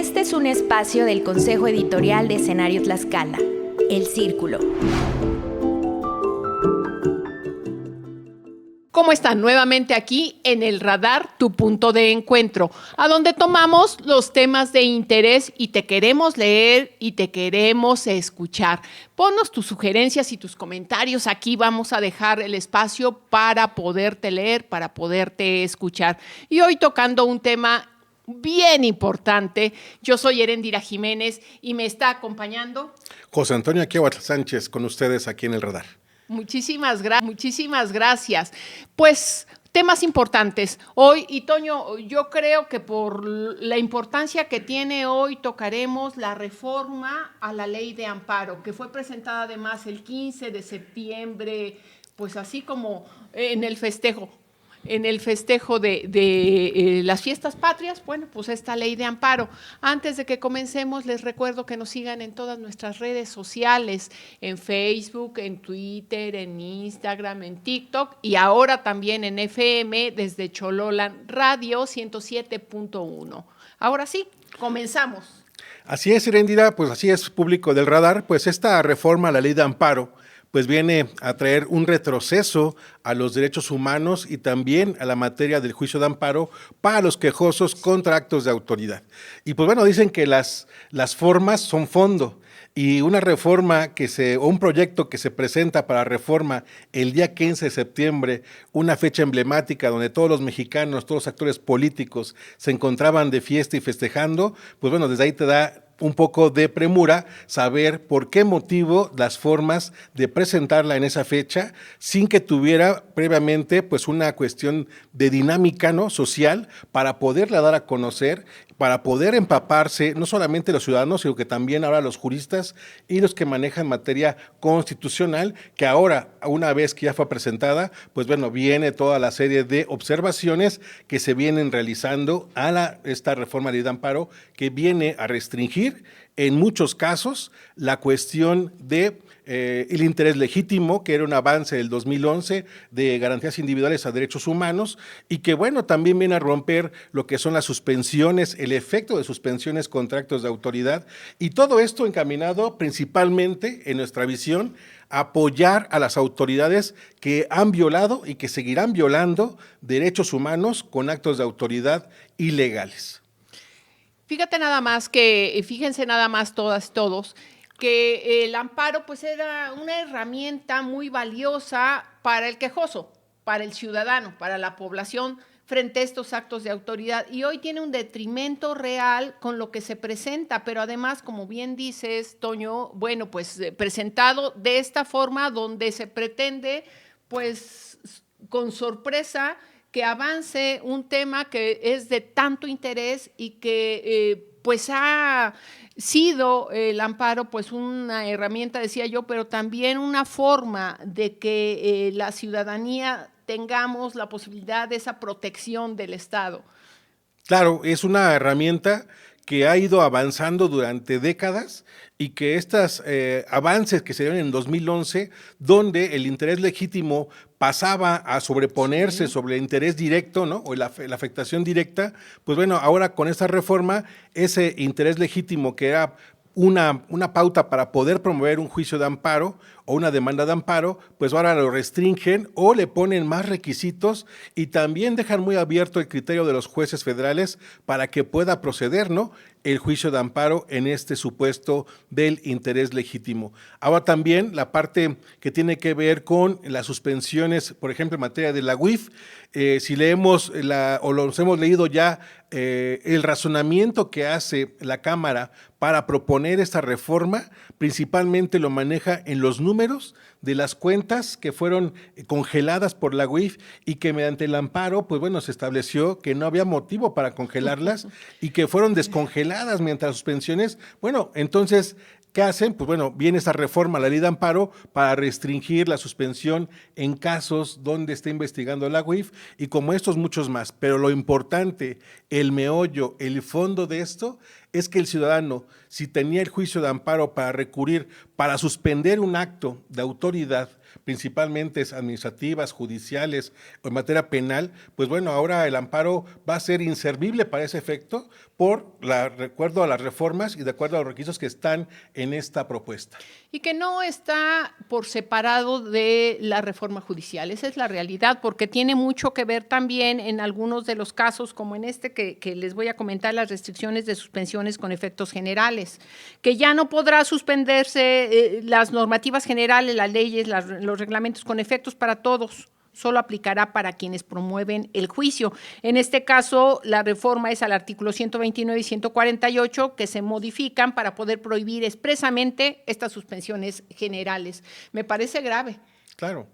Este es un espacio del Consejo Editorial de Escenario Tlaxcala, El Círculo. ¿Cómo están? Nuevamente aquí en El Radar, tu punto de encuentro, a donde tomamos los temas de interés y te queremos leer y te queremos escuchar. Ponnos tus sugerencias y tus comentarios. Aquí vamos a dejar el espacio para poderte leer, para poderte escuchar. Y hoy tocando un tema bien importante. Yo soy Erendira Jiménez y me está acompañando José Antonio Aquíahuatl Sánchez con ustedes aquí en El Radar. Muchísimas gracias. Pues temas importantes. Hoy, y Toño, yo creo que por la importancia que tiene hoy tocaremos la reforma a la ley de amparo, que fue presentada además el 15 de septiembre, pues así como en el festejo de las fiestas patrias, bueno, pues esta ley de amparo. Antes de que comencemos, les recuerdo que nos sigan en todas nuestras redes sociales, en Facebook, en Twitter, en Instagram, en TikTok y ahora también en FM desde Chololan Radio 107.1. Ahora sí, comenzamos. Así es, Erendira, pues así es, público del Radar, pues esta reforma a la ley de amparo pues viene a traer un retroceso a los derechos humanos y también a la materia del juicio de amparo para los quejosos contra actos de autoridad. Y pues bueno, dicen que las formas son fondo, y una reforma o un proyecto que se presenta para reforma el día 15 de septiembre, una fecha emblemática donde todos los mexicanos, todos los actores políticos se encontraban de fiesta y festejando, pues bueno, desde ahí te da un poco de premura saber por qué motivo las formas de presentarla en esa fecha sin que tuviera previamente pues una cuestión de dinámica, ¿no?, social para poderla dar a conocer, para poder empaparse no solamente los ciudadanos, sino que también ahora los juristas y los que manejan materia constitucional, que ahora, una vez que ya fue presentada, pues bueno, viene toda la serie de observaciones que se vienen realizando a esta reforma de ley de amparo, que viene a restringir en muchos casos la cuestión de el interés legítimo, que era un avance del 2011 de garantías individuales a derechos humanos, y que bueno, también viene a romper lo que son las suspensiones, el efecto de suspensiones contra actos de autoridad, y todo esto encaminado principalmente, en nuestra visión, a apoyar a las autoridades que han violado y que seguirán violando derechos humanos con actos de autoridad ilegales. Fíjense nada más todos, que el amparo pues era una herramienta muy valiosa para el quejoso, para el ciudadano, para la población frente a estos actos de autoridad, y hoy tiene un detrimento real con lo que se presenta, pero además, como bien dices, Toño, bueno, pues presentado de esta forma donde se pretende pues con sorpresa que avance un tema que es de tanto interés y que pues ha sido el amparo pues una herramienta, decía yo, pero también una forma de que la ciudadanía tengamos la posibilidad de esa protección del Estado. Claro, es una herramienta que ha ido avanzando durante décadas y que estos avances que se dieron en 2011, donde el interés legítimo pasaba a sobreponerse sobre el interés directo, ¿no?, o la afectación directa, pues bueno, ahora con esta reforma, ese interés legítimo que era una pauta para poder promover un juicio de amparo o una demanda de amparo, pues ahora lo restringen o le ponen más requisitos y también dejan muy abierto el criterio de los jueces federales para que pueda proceder, ¿no?, el juicio de amparo en este supuesto del interés legítimo. Ahora también la parte que tiene que ver con las suspensiones, por ejemplo, en materia de la UIF, si leemos o los hemos leído ya, el razonamiento que hace la Cámara para proponer esta reforma, principalmente lo maneja en los números de las cuentas que fueron congeladas por la UIF y que mediante el amparo, pues bueno, se estableció que no había motivo para congelarlas y que fueron descongeladas mediante las suspensiones. Bueno, entonces, ¿qué hacen? Pues bueno, viene esta reforma a la ley de amparo para restringir la suspensión en casos donde esté investigando la UIF y como estos muchos más. Pero lo importante, el meollo, el fondo de esto es que el ciudadano, si tenía el juicio de amparo para recurrir, para suspender un acto de autoridad principalmente administrativas, judiciales o en materia penal, pues bueno, ahora el amparo va a ser inservible para ese efecto de acuerdo a las reformas y de acuerdo a los requisitos que están en esta propuesta. Y que no está por separado de la reforma judicial, esa es la realidad, porque tiene mucho que ver también en algunos de los casos, como en este que les voy a comentar, las restricciones de suspensiones con efectos generales, que ya no podrá suspenderse las normativas generales, las leyes, los reglamentos con efectos para todos. Solo aplicará para quienes promueven el juicio. En este caso, la reforma es al artículo 129 y 148 que se modifican para poder prohibir expresamente estas suspensiones generales. Me parece grave. Claro,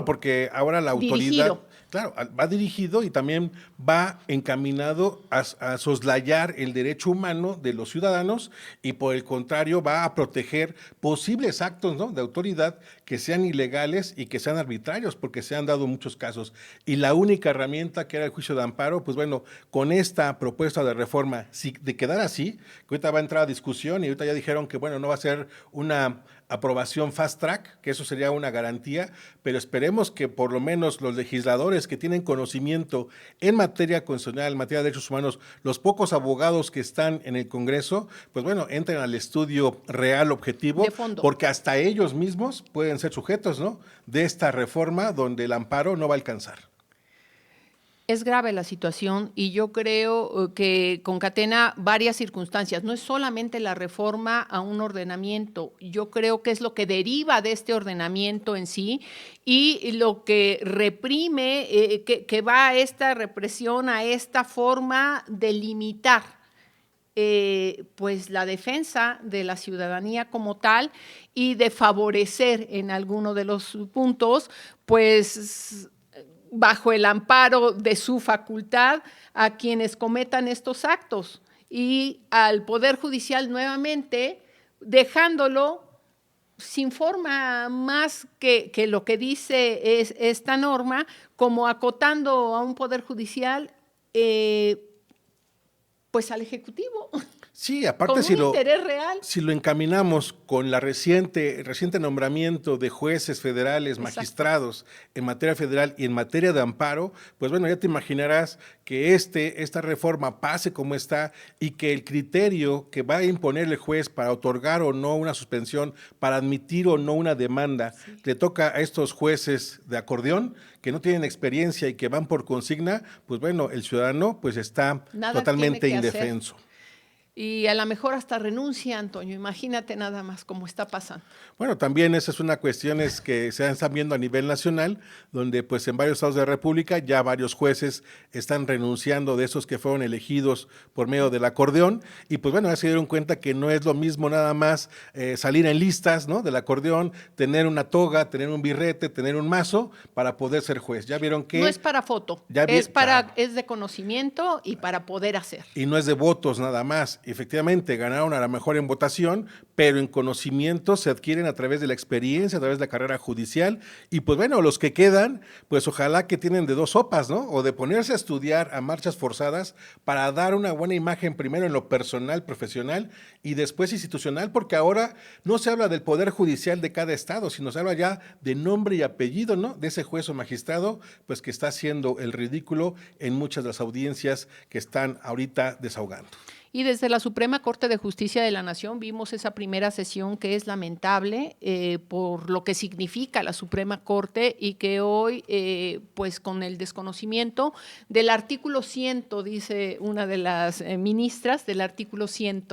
porque ahora la autoridad Dirigido. Claro, va dirigido y también va encaminado a soslayar el derecho humano de los ciudadanos y por el contrario va a proteger posibles actos, ¿no?, de autoridad que sean ilegales y que sean arbitrarios, porque se han dado muchos casos. Y la única herramienta que era el juicio de amparo, pues bueno, con esta propuesta de reforma, si de quedar así, que ahorita va a entrar a discusión y ahorita ya dijeron que bueno, no va a ser una aprobación fast track, que eso sería una garantía, pero esperemos que por lo menos los legisladores que tienen conocimiento en materia constitucional, en materia de derechos humanos, los pocos abogados que están en el Congreso, pues bueno, entren al estudio real, objetivo, de fondo, porque hasta ellos mismos pueden ser sujetos, ¿no?, de esta reforma donde el amparo no va a alcanzar. Es grave la situación y yo creo que concatena varias circunstancias. No es solamente la reforma a un ordenamiento, yo creo que es lo que deriva de este ordenamiento en sí y lo que reprime, que va a esta represión, a esta forma de limitar pues la defensa de la ciudadanía como tal y de favorecer en alguno de los puntos, pues bajo el amparo de su facultad a quienes cometan estos actos y al Poder Judicial nuevamente dejándolo sin forma más que lo que dice esta norma, como acotando a un Poder Judicial pues al Ejecutivo. Sí, aparte con un interés real. Si lo encaminamos con la reciente nombramiento de jueces federales, Exacto, magistrados en materia federal y en materia de amparo, pues bueno, ya te imaginarás que esta reforma pase como está y que el criterio que va a imponer el juez para otorgar o no una suspensión, para admitir o no una demanda, sí, le toca a estos jueces de acordeón que no tienen experiencia y que van por consigna, pues bueno, el ciudadano pues está totalmente indefenso. Y a lo mejor hasta renuncia, Antonio, imagínate nada más cómo está pasando. Bueno, también esa es una cuestión que se están viendo a nivel nacional, donde pues en varios estados de la República ya varios jueces están renunciando de esos que fueron elegidos por medio del acordeón, y pues bueno, ya se dieron cuenta que no es lo mismo nada más salir en listas, ¿no?, del acordeón, tener una toga, tener un birrete, tener un mazo para poder ser juez. Ya vieron que... No es para foto, es de conocimiento y para poder hacer. Y no es de votos nada más. Efectivamente, ganaron a lo mejor en votación, pero en conocimiento se adquieren a través de la experiencia, a través de la carrera judicial, y pues bueno, los que quedan, pues ojalá que tienen de dos sopas, ¿no?, o de ponerse a estudiar a marchas forzadas para dar una buena imagen primero en lo personal, profesional, y después institucional, porque ahora no se habla del poder judicial de cada estado, sino se habla ya de nombre y apellido, ¿no?, de ese juez o magistrado, pues que está haciendo el ridículo en muchas de las audiencias que están ahorita desahogando. Y desde la Suprema Corte de Justicia de la Nación vimos esa primera sesión que es lamentable por lo que significa la Suprema Corte y que hoy, pues con el desconocimiento del artículo 100, dice una de las ministras, del artículo 100.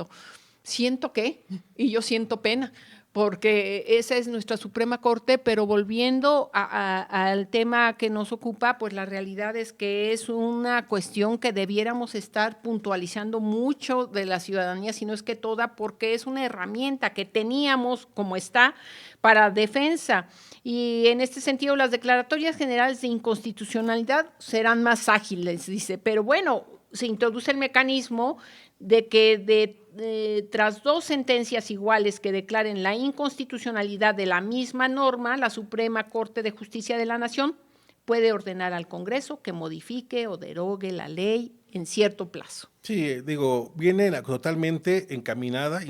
¿Siento qué? Y yo siento pena, porque esa es nuestra Suprema Corte, pero volviendo al tema que nos ocupa, pues la realidad es que es una cuestión que debiéramos estar puntualizando mucho de la ciudadanía, si no es que toda, porque es una herramienta que teníamos como está para defensa. Y en este sentido, las declaratorias generales de inconstitucionalidad serán más ágiles, dice, pero bueno, se introduce el mecanismo de que tras dos sentencias iguales que declaren la inconstitucionalidad de la misma norma, la Suprema Corte de Justicia de la Nación puede ordenar al Congreso que modifique o derogue la ley en cierto plazo. Sí, digo, viene totalmente encaminada,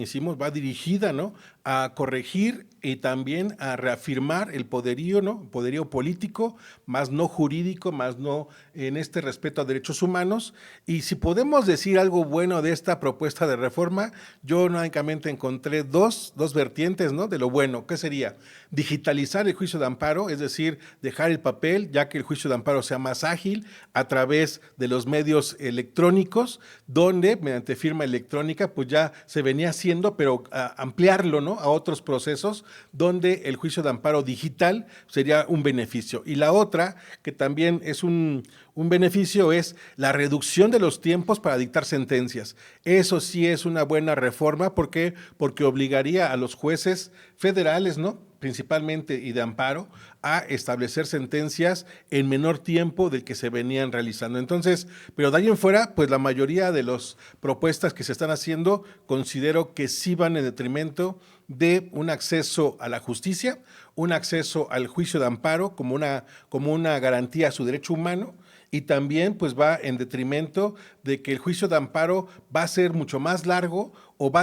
va dirigida, ¿no?, a corregir y también a reafirmar el poderío, ¿no? Poderío político, más no jurídico, más no en este respeto a derechos humanos. Y si podemos decir algo bueno de esta propuesta de reforma, yo únicamente encontré dos vertientes, ¿no? De lo bueno. ¿Qué sería? Digitalizar el juicio de amparo, es decir, dejar el papel, ya que el juicio de amparo sea más ágil a través de los medios electrónicos, donde mediante firma electrónica pues ya se venía haciendo, pero ampliarlo, ¿no? A otros procesos donde el juicio de amparo digital sería un beneficio. Y la otra, que también es un beneficio, es la reducción de los tiempos para dictar sentencias. Eso sí es una buena reforma, ¿por qué? Porque obligaría a los jueces federales, ¿no? Principalmente y de amparo, a establecer sentencias en menor tiempo del que se venían realizando. Entonces, pero de ahí en fuera, pues la mayoría de las propuestas que se están haciendo, considero que sí van en detrimento de un acceso a la justicia, un acceso al juicio de amparo como una garantía a su derecho humano, y también pues va en detrimento de que el juicio de amparo va a ser mucho más largo o no va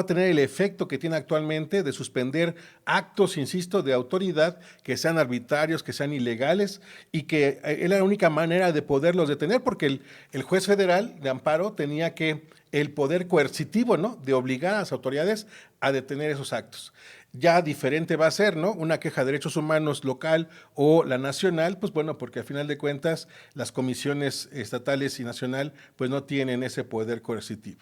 a tener el efecto que tiene actualmente de suspender actos, insisto, de autoridad que sean arbitrarios, que sean ilegales, y que es la única manera de poderlos detener, porque el juez federal de amparo tenía el poder coercitivo, ¿no? De obligar a las autoridades a detener esos actos. Ya diferente va a ser, ¿no? Una queja de derechos humanos local o la nacional, pues bueno, porque al final de cuentas las comisiones estatales y nacional pues no tienen ese poder coercitivo.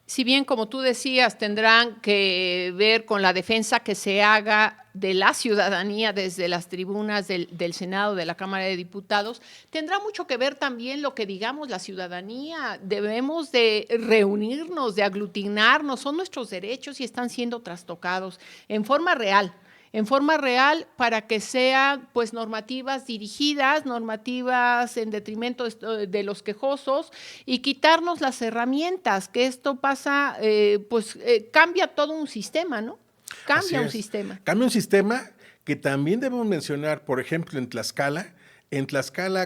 Si bien, como tú decías, tendrán que ver con la defensa que se haga de la ciudadanía desde las tribunas del Senado, de la Cámara de Diputados, tendrá mucho que ver también lo que digamos la ciudadanía. Debemos de reunirnos, de aglutinarnos, son nuestros derechos y están siendo trastocados en forma real para que sean pues normativas dirigidas, normativas en detrimento de los quejosos y quitarnos las herramientas, que esto pasa, cambia todo un sistema, ¿no? Cambia un sistema. Cambia un sistema que también debemos mencionar, por ejemplo, en Tlaxcala,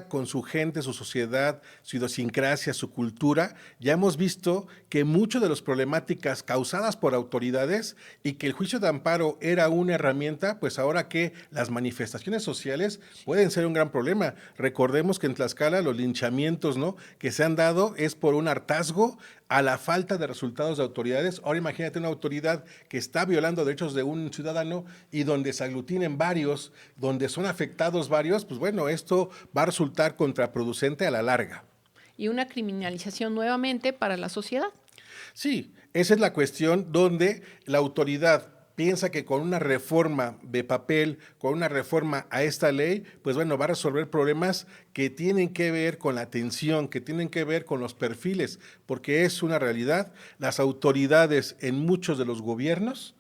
con su gente, su sociedad, su idiosincrasia, su cultura, ya hemos visto que muchas de las problemáticas causadas por autoridades y que el juicio de amparo era una herramienta, pues ahora que las manifestaciones sociales pueden ser un gran problema. Recordemos que en Tlaxcala los linchamientos, ¿no?, que se han dado es por un hartazgo a la falta de resultados de autoridades. Ahora imagínate una autoridad que está violando derechos de un ciudadano y donde se aglutinen varios, donde son afectados varios, pues bueno, esto va a resultar contraproducente a la larga. Y una criminalización nuevamente para la sociedad. Sí, esa es la cuestión donde la autoridad piensa que con una reforma de papel, con una reforma a esta ley, pues bueno, va a resolver problemas que tienen que ver con la atención, que tienen que ver con los perfiles, porque es una realidad. Las autoridades en muchos de los gobiernos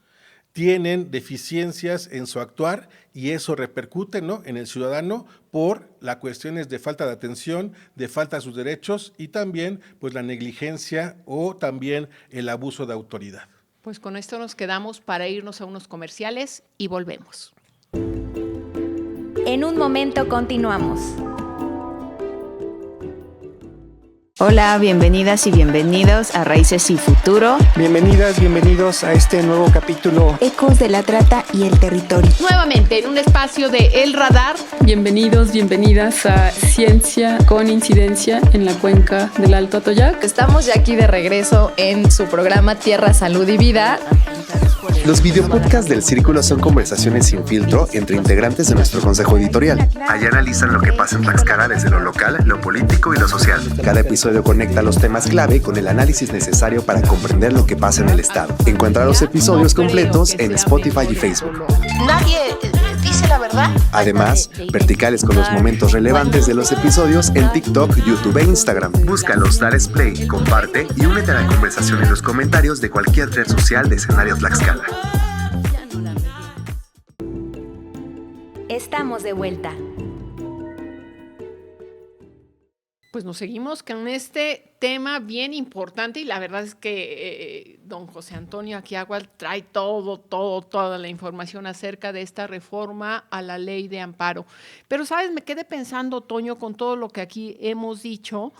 tienen deficiencias en su actuar y eso repercute, ¿no?, en el ciudadano por las cuestiones de falta de atención, de falta de sus derechos y también pues la negligencia o también el abuso de autoridad. Pues con esto nos quedamos para irnos a unos comerciales y volvemos. En un momento continuamos. Hola, bienvenidas y bienvenidos a Raíces y Futuro. Bienvenidas, bienvenidos a este nuevo capítulo. Ecos de la trata y el territorio. Nuevamente en un espacio de El Radar. Bienvenidos, bienvenidas a Ciencia con Incidencia en la cuenca del Alto Atoyac. Estamos ya aquí de regreso en su programa Tierra, Salud y Vida. Los videopodcasts del Círculo son conversaciones sin filtro entre integrantes de nuestro consejo editorial. Allá analizan lo que pasa en Tlaxcala desde lo local, lo político y lo social. Cada episodio conecta los temas clave con el análisis necesario para comprender lo que pasa en el estado. Encuentra los episodios completos en Spotify y Facebook. Nadie dice la verdad. Además, verticales con los momentos relevantes de los episodios en TikTok, YouTube e Instagram. Búscalos, dales play, comparte y únete a la conversación en los comentarios de cualquier red social de Escenario Tlaxcala. Estamos de vuelta. Pues nos seguimos con este tema bien importante y la verdad es que don José Antonio Aquiagua trae toda la información acerca de esta reforma a la ley de amparo. Pero, ¿sabes? Me quedé pensando, Toño, con todo lo que aquí hemos dicho,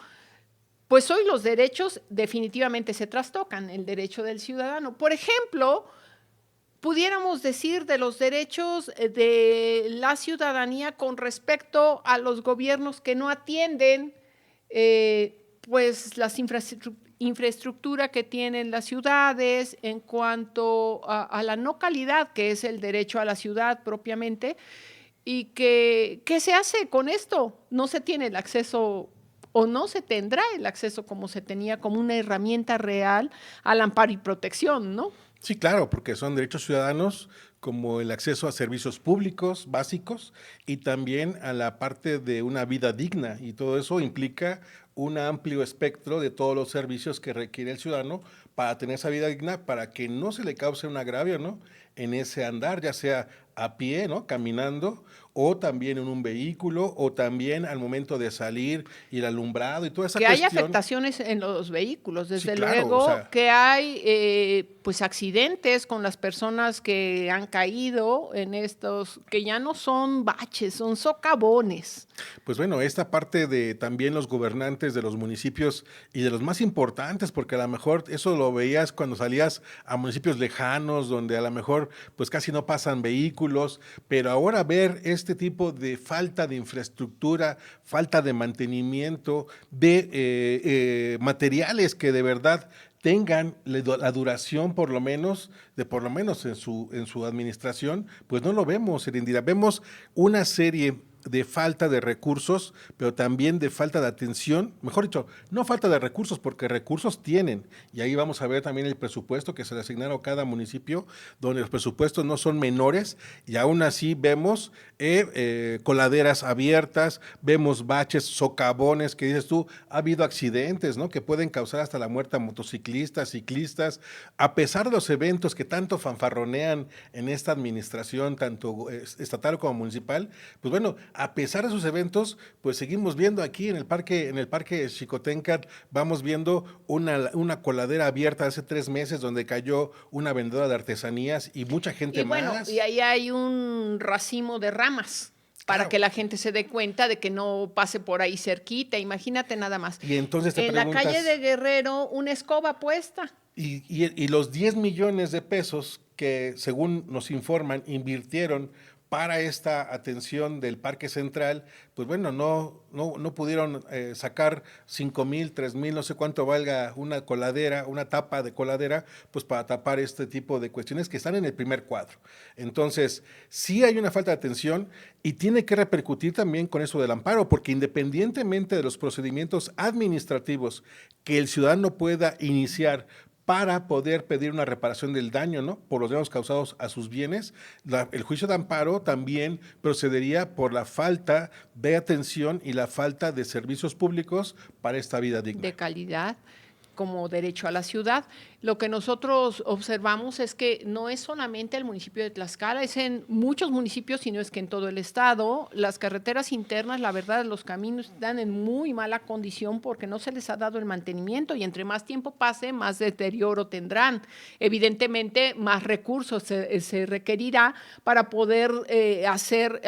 pues hoy los derechos definitivamente se trastocan, el derecho del ciudadano. Por ejemplo, pudiéramos decir, de los derechos de la ciudadanía con respecto a los gobiernos que no atienden pues las infraestructura que tienen las ciudades en cuanto a la no calidad, que es el derecho a la ciudad propiamente, y ¿qué se hace con esto? No se tiene el acceso o no se tendrá el acceso como se tenía como una herramienta real al amparo y protección, ¿no? Sí, claro, porque son derechos ciudadanos como el acceso a servicios públicos básicos y también a la parte de una vida digna, y todo eso implica un amplio espectro de todos los servicios que requiere el ciudadano para tener esa vida digna, para que no se le cause un agravio, ¿no?, en ese andar, ya sea a pie, ¿no?, caminando, o también en un vehículo, o también al momento de salir y el alumbrado y toda esa cuestión. Que hay afectaciones en los vehículos, desde Sí, claro, luego, o sea, que hay pues accidentes con las personas que han caído en estos, que ya no son baches, son socavones. Pues bueno, esta parte de también los gobernantes de los municipios y de los más importantes, porque a lo mejor eso lo veías cuando salías a municipios lejanos, donde a lo mejor pues casi no pasan vehículos, pero ahora ver este tipo de falta de infraestructura, falta de mantenimiento, de materiales que de verdad tengan la duración por lo menos en su administración, pues no lo vemos, Erendira. Vemos una serie de falta de recursos, pero también de falta de atención, mejor dicho, no falta de recursos, porque recursos tienen, y ahí vamos a ver también el presupuesto que se le asignaron a cada municipio, donde los presupuestos no son menores, y aún así vemos coladeras abiertas, vemos baches, socavones, que dices tú, ha habido accidentes, ¿no?, que pueden causar hasta la muerte a motociclistas, ciclistas, a pesar de los eventos que tanto fanfarronean en esta administración, tanto estatal como municipal, pues bueno, a pesar de sus eventos, pues seguimos viendo aquí en el parque Xicoténcatl, vamos viendo una coladera abierta hace 3 meses donde cayó una vendedora de artesanías y mucha gente más. Y ahí hay un racimo de ramas para Claro. que la gente se dé cuenta de que no pase por ahí cerquita, imagínate nada más. Y entonces te en preguntas, la calle de Guerrero, una escoba puesta. y los 10 millones de pesos que, según nos informan, invirtieron para esta atención del Parque Central, pues bueno, no pudieron sacar 5,000, 3,000, no sé cuánto valga una coladera, una tapa de coladera, pues para tapar este tipo de cuestiones que están en el primer cuadro. Entonces, sí hay una falta de atención y tiene que repercutir también con eso del amparo, porque independientemente de los procedimientos administrativos que el ciudadano pueda iniciar para poder pedir una reparación del daño, ¿no?, por los daños causados a sus bienes, el juicio de amparo también procedería por la falta de atención y la falta de servicios públicos para esta vida digna. De calidad, como derecho a la ciudad. Lo que nosotros observamos es que no es solamente el municipio de Tlaxcala, es en muchos municipios, sino es que en todo el estado. Las carreteras internas, la verdad, los caminos están en muy mala condición porque no se les ha dado el mantenimiento, y entre más tiempo pase, más deterioro tendrán. Evidentemente, más recursos se requerirá para poder hacer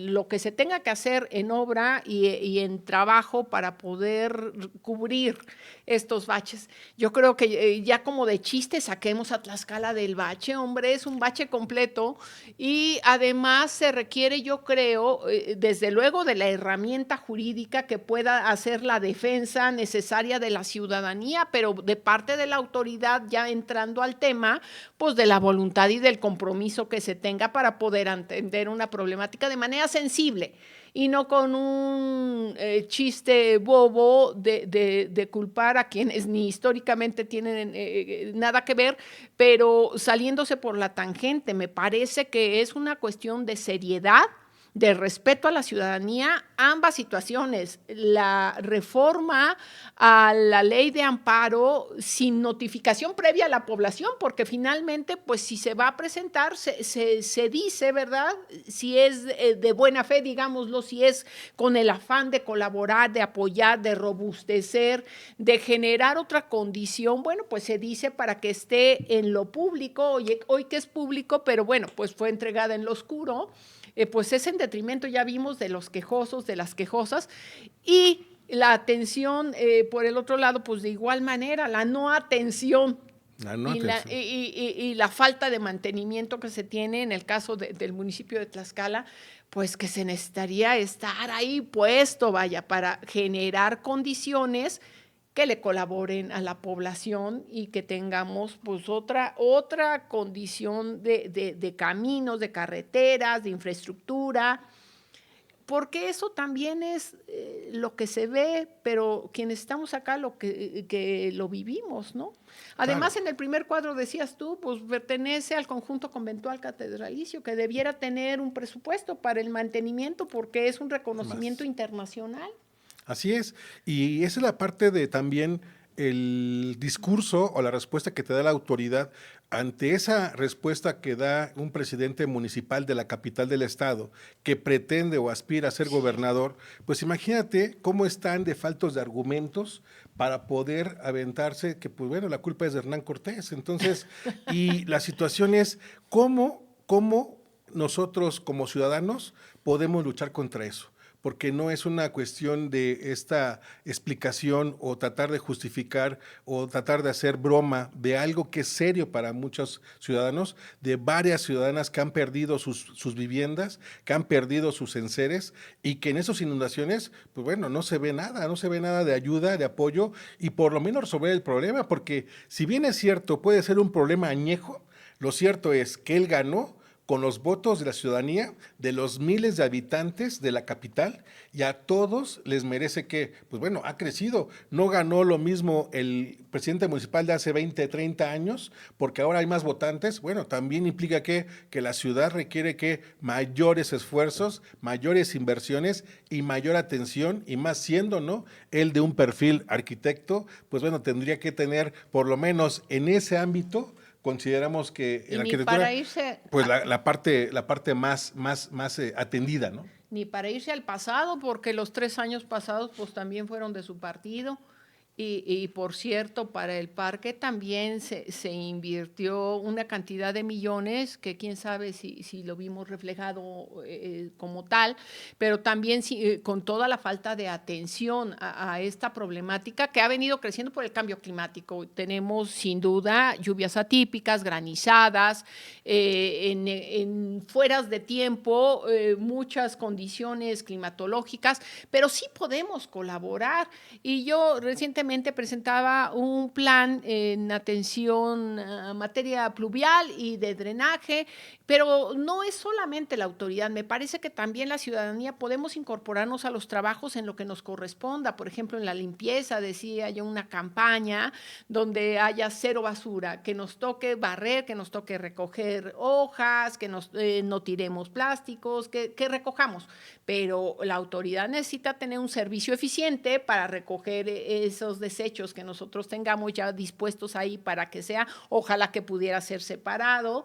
lo que se tenga que hacer en obra y en trabajo para poder cubrir estos baches. Yo creo que ya como de chiste saquemos a Tlaxcala del bache, hombre, es un bache completo, y además se requiere, yo creo, desde luego de la herramienta jurídica que pueda hacer la defensa necesaria de la ciudadanía, pero de parte de la autoridad, ya entrando al tema, pues de la voluntad y del compromiso que se tenga para poder atender una problemática de manera sensible, y no con un chiste bobo de culpar a quienes ni históricamente tienen nada que ver, pero saliéndose por la tangente. Me parece que es una cuestión de seriedad, de respeto a la ciudadanía, ambas situaciones. La reforma a la ley de amparo sin notificación previa a la población, porque finalmente, pues si se va a presentar, se dice, ¿verdad? Si es de buena fe, digámoslo, si es con el afán de colaborar, de apoyar, de robustecer, de generar otra condición, bueno, pues se dice para que esté en lo público, hoy que es público, pero bueno, pues fue entregada en lo oscuro. Pues es en detrimento, ya vimos, de los quejosos, de las quejosas, y la atención, por el otro lado, pues de igual manera, la no atención y la falta de mantenimiento que se tiene en el caso del municipio de Tlaxcala, pues que se necesitaría estar ahí puesto, vaya, para generar condiciones que le colaboren a la población y que tengamos pues otra condición de caminos, de carreteras, de infraestructura, porque eso también es lo que se ve, pero quienes estamos acá que lo vivimos, ¿no? Además, claro, en el primer cuadro decías tú, pues pertenece al conjunto conventual catedralicio, que debiera tener un presupuesto para el mantenimiento porque es un reconocimiento internacional. Así es, y esa es la parte de también el discurso o la respuesta que te da la autoridad ante esa respuesta que da un presidente municipal de la capital del estado que pretende o aspira a ser gobernador. Pues imagínate cómo están de faltos de argumentos para poder aventarse que, pues bueno, la culpa es de Hernán Cortés. Entonces, y la situación es cómo nosotros como ciudadanos podemos luchar contra eso, porque no es una cuestión de esta explicación o tratar de justificar o tratar de hacer broma de algo que es serio para muchos ciudadanos, de varias ciudadanas que han perdido sus viviendas, que han perdido sus enseres y que en esas inundaciones, pues bueno, no se ve nada de ayuda, de apoyo y por lo menos resolver el problema, porque si bien es cierto, puede ser un problema añejo, lo cierto es que él ganó con los votos de la ciudadanía, de los miles de habitantes de la capital, y a todos les merece que, pues bueno, ha crecido. No ganó lo mismo el presidente municipal de hace 20, 30 años, porque ahora hay más votantes. Bueno, también implica que la ciudad requiere que mayores esfuerzos, mayores inversiones y mayor atención, y más siendo, ¿no?, él de un perfil arquitecto, pues bueno, tendría que tener, por lo menos en ese ámbito, consideramos que en la arquitectura, pues la parte más atendida, ¿no? Ni para irse al pasado, porque los 3 años pasados pues también fueron de su partido. Y por cierto, para el parque también se invirtió una cantidad de millones, que quién sabe si lo vimos reflejado como tal, pero también con toda la falta de atención a esta problemática que ha venido creciendo por el cambio climático. Tenemos sin duda lluvias atípicas, granizadas, en fueras de tiempo, muchas condiciones climatológicas, pero sí podemos colaborar. Y yo recientemente presentaba un plan en atención a materia pluvial y de drenaje, pero no es solamente la autoridad, me parece que también la ciudadanía podemos incorporarnos a los trabajos en lo que nos corresponda. Por ejemplo, en la limpieza, decía yo, una campaña donde haya cero basura, que nos toque barrer, que nos toque recoger hojas, que no tiremos plásticos, que recojamos, pero la autoridad necesita tener un servicio eficiente para recoger esos desechos que nosotros tengamos ya dispuestos ahí para que sea, ojalá que pudiera ser separado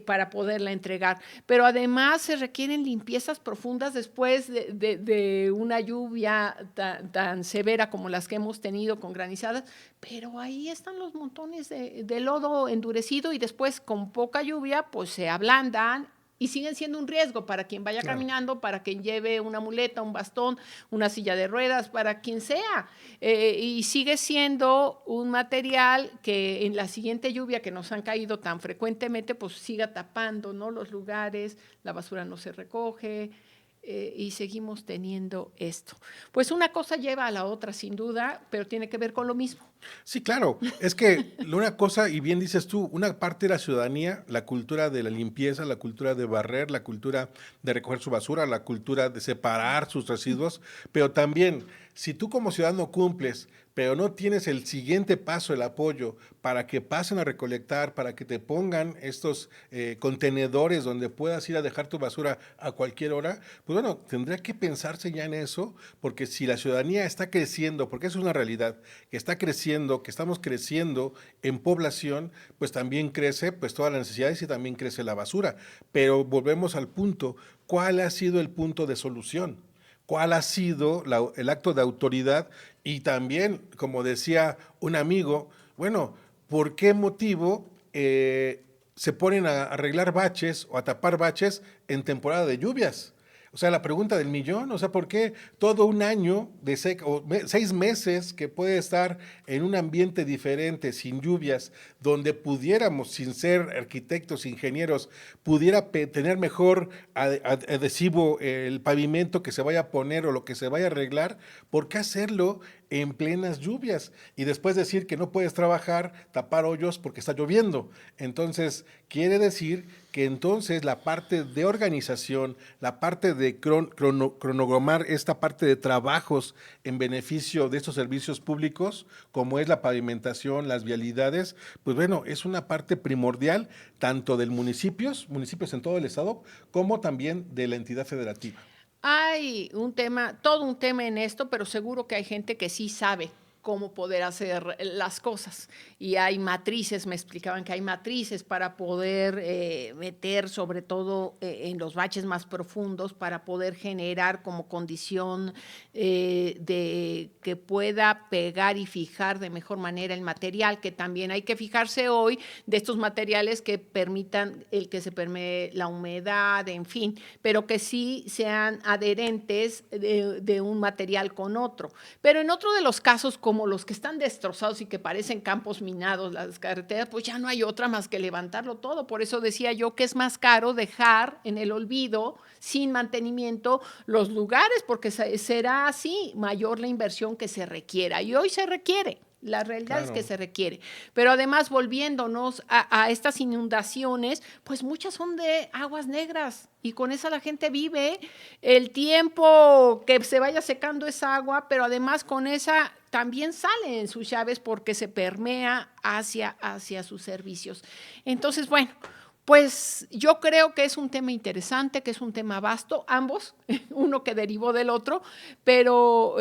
para poderla entregar. Pero además se requieren limpiezas profundas después de una lluvia tan severa como las que hemos tenido con granizadas, pero ahí están los montones de lodo endurecido y después con poca lluvia pues se ablandan y siguen siendo un riesgo para quien vaya caminando, para quien lleve una muleta, un bastón, una silla de ruedas, para quien sea. Y sigue siendo un material que en la siguiente lluvia que nos han caído tan frecuentemente, pues siga tapando, ¿no?, los lugares, la basura no se recoge. Y seguimos teniendo esto. Pues una cosa lleva a la otra, sin duda, pero tiene que ver con lo mismo. Sí, claro. Es que una cosa, y bien dices tú, una parte de la ciudadanía, la cultura de la limpieza, la cultura de barrer, la cultura de recoger su basura, la cultura de separar sus residuos, pero también, si tú como ciudadano cumples, pero no tienes el siguiente paso, el apoyo, para que pasen a recolectar, para que te pongan estos contenedores donde puedas ir a dejar tu basura a cualquier hora, pues bueno, tendría que pensarse ya en eso, porque si la ciudadanía está creciendo, porque eso es una realidad, que está creciendo, que estamos creciendo en población, pues también crece pues todas las necesidades y también crece la basura. Pero volvemos al punto, ¿cuál ha sido el punto de solución? ¿Cuál ha sido el acto de autoridad? Y también, como decía un amigo, bueno, ¿por qué motivo se ponen a arreglar baches o a tapar baches en temporada de lluvias? O sea, la pregunta del millón, o sea, ¿por qué todo un año de seca, o 6 meses que puede estar en un ambiente diferente, sin lluvias, donde pudiéramos, sin ser arquitectos, ingenieros, pudiera tener mejor adhesivo el pavimento que se vaya a poner o lo que se vaya a arreglar? ¿Por qué hacerlo en plenas lluvias? Y después decir que no puedes trabajar, tapar hoyos porque está lloviendo. Entonces, quiere decir que entonces la parte de organización, la parte de cronogramar esta parte de trabajos en beneficio de estos servicios públicos, como es la pavimentación, las vialidades, pues bueno, es una parte primordial tanto del municipios en todo el estado, como también de la entidad federativa. Hay un tema, todo un tema en esto, pero seguro que hay gente que sí sabe cómo poder hacer las cosas. Y hay matrices, me explicaban que hay matrices para poder meter, sobre todo en los baches más profundos, para poder generar como condición de que pueda pegar y fijar de mejor manera el material, que también hay que fijarse hoy de estos materiales que permitan el que se permee la humedad, en fin, pero que sí sean adherentes de un material con otro. Pero en otro de los casos, como los que están destrozados y que parecen campos minados, las carreteras, pues ya no hay otra más que levantarlo todo. Por eso decía yo que es más caro dejar en el olvido, sin mantenimiento, los lugares, porque será así mayor la inversión que se requiera. Y hoy se requiere. La realidad es que se requiere. Pero además, volviéndonos a estas inundaciones, pues muchas son de aguas negras y con esa la gente vive el tiempo que se vaya secando esa agua, pero además con esa también sale en sus llaves porque se permea hacia sus servicios. Entonces, bueno, pues yo creo que es un tema interesante, que es un tema vasto, ambos, uno que derivó del otro, pero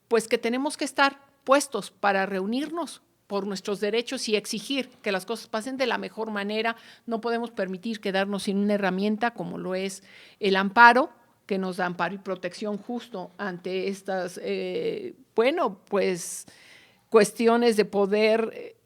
pues que tenemos que estar puestos para reunirnos por nuestros derechos y exigir que las cosas pasen de la mejor manera. No podemos permitir quedarnos sin una herramienta como lo es el amparo, que nos da amparo y protección justo ante estas, cuestiones de poder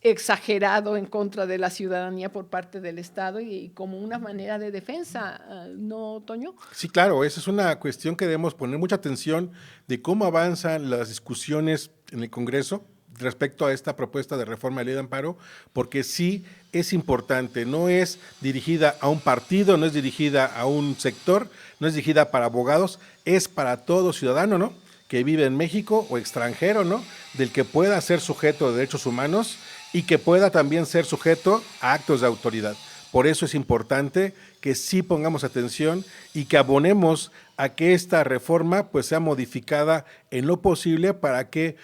exagerado en contra de la ciudadanía por parte del Estado y como una manera de defensa, ¿no, Toño? Sí, claro, esa es una cuestión que debemos poner mucha atención de cómo avanzan las discusiones en el Congreso respecto a esta propuesta de reforma de ley de amparo, porque sí es importante, no es dirigida a un partido, no es dirigida a un sector, no es dirigida para abogados, es para todo ciudadano, ¿no?, que vive en México o extranjero, ¿no?, del que pueda ser sujeto de derechos humanos y que pueda también ser sujeto a actos de autoridad. Por eso es importante que sí pongamos atención y que abonemos a que esta reforma pues sea modificada en lo posible para que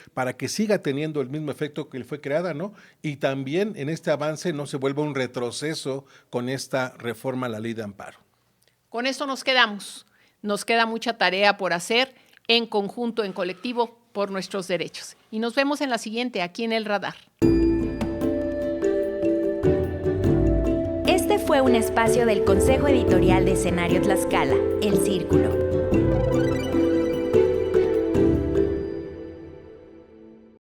siga teniendo el mismo efecto que fue creada, ¿no? Y también en este avance no se vuelva un retroceso con esta reforma a la ley de amparo. Con esto nos quedamos. Nos queda mucha tarea por hacer en conjunto, en colectivo, por nuestros derechos. Y nos vemos en la siguiente, aquí en El Radar. Este fue un espacio del Consejo Editorial de Escenario Tlaxcala, El Círculo.